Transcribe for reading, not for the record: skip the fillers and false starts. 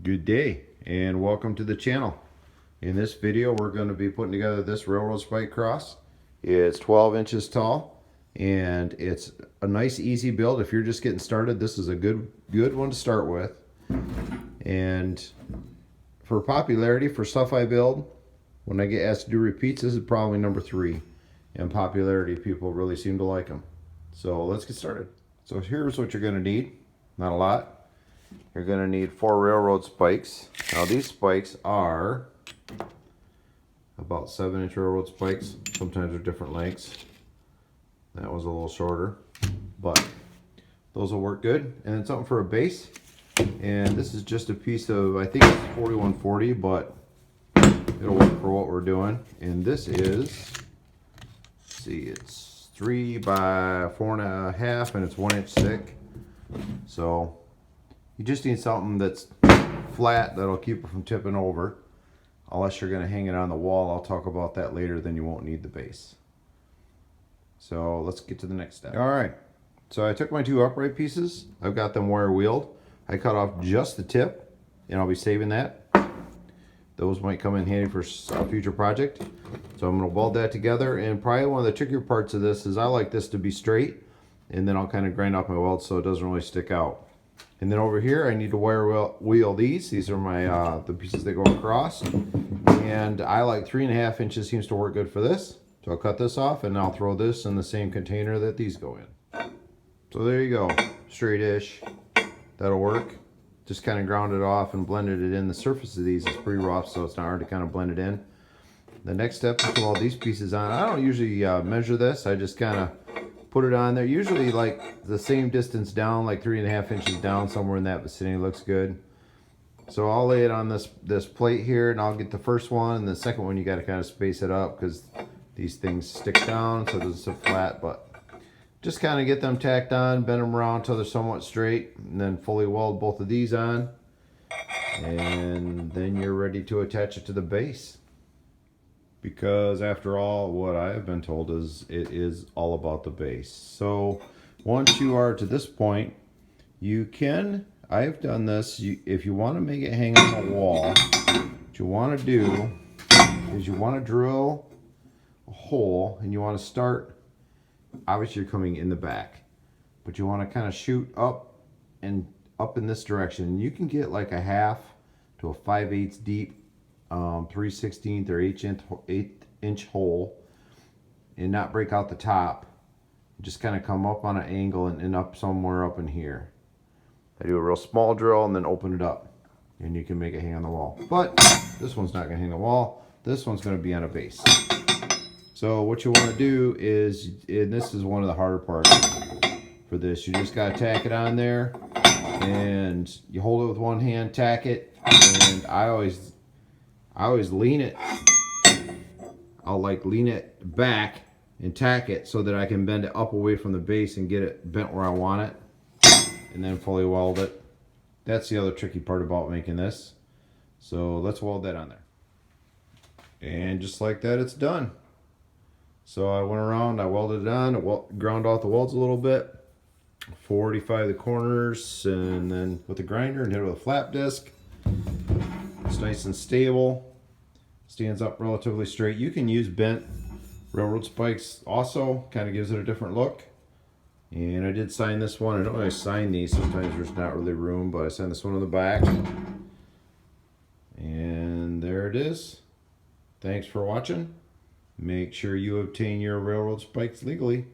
Good day and welcome to the channel. In this video we're going to be putting together this railroad spike cross. It's 12 inches tall and it's a nice easy build. If you're just getting started, this is a good one to start with. And for popularity, for stuff I build, when I get asked to do repeats, this is probably number 3 in popularity. People really seem to like them. So let's get started. So here's what you're going to need. Not a lot. You're going to need 4 railroad spikes. Now these spikes are about 7-inch railroad spikes. Sometimes they're different lengths. That was a little shorter, but those will work good. And then something for a base. And this is just a piece of, I think it's 4140, but it'll work for what we're doing. And this is, let's see, it's 3 by 4.5 and it's 1 inch thick. So you just need something that's flat that'll keep it from tipping over, unless you're going to hang it on the wall. I'll talk about that later. Then you won't need the base. So let's get to the next step. All right, so I took my 2 upright pieces. I've got them wire wheeled. I cut off just the tip, and I'll be saving that. Those might come in handy for a future project. So I'm going to weld that together, and probably one of the trickier parts of this is I like this to be straight, and then I'll kind of grind off my weld so it doesn't really stick out. And then over here, I need to wire wheel these. These are my the pieces that go across. And I like 3.5 inches seems to work good for this. So I'll cut this off and I'll throw this in the same container that these go in. So there you go, straight-ish. That'll work. Just kind of ground it off and blended it in. The surface of these is pretty rough, so it's not hard to kind of blend it in. The next step is to put all these pieces on. I don't usually measure this. I just kind of put it on there, usually like the same distance down, like 3.5 inches down, somewhere in that vicinity. Looks good. So I'll lay it on this plate here, and I'll get the first one, and the second one you got to kind of space it up because these things stick down, so it doesn't sit flat. But just kind of get them tacked on, bend them around until they're somewhat straight, and then fully weld both of these on, and then you're ready to attach it to the base. Because after all, what I have been told is it is all about the base. So once you are to this point, you can, I've done this, if you want to make it hang on the wall, what you want to do is you want to drill a hole, and you want to start, obviously you're coming in the back, but you want to kind of shoot up and up in this direction. You can get like a 1/2 to a 5/8 deep 3/16 or 8-inch hole and not break out the top. Just kind of come up on an angle and up somewhere up in here. I do a real small drill and then open it up, and you can make it hang on the wall. But this one's not going to hang on the wall. This one's going to be on a base. So what you want to do is, and this is one of the harder parts for this, you just got to tack it on there, and you hold it with one hand, tack it, and I always lean it. I'll like lean it back and tack it so that I can bend it up away from the base and get it bent where I want it, and then fully weld it. That's the other tricky part about making this. So let's weld that on there. And just like that, it's done. So I went around, I welded it on, I ground out the welds a little bit, 485 the corners, and then with the grinder and hit it with a flap disc. It's nice and stable, stands up relatively straight. You can use bent railroad spikes also, kind of gives it a different look. And I did sign this one. I don't always sign these, sometimes there's not really room, but I signed this one on the back. And there it is. Thanks for watching. Make sure you obtain your railroad spikes legally.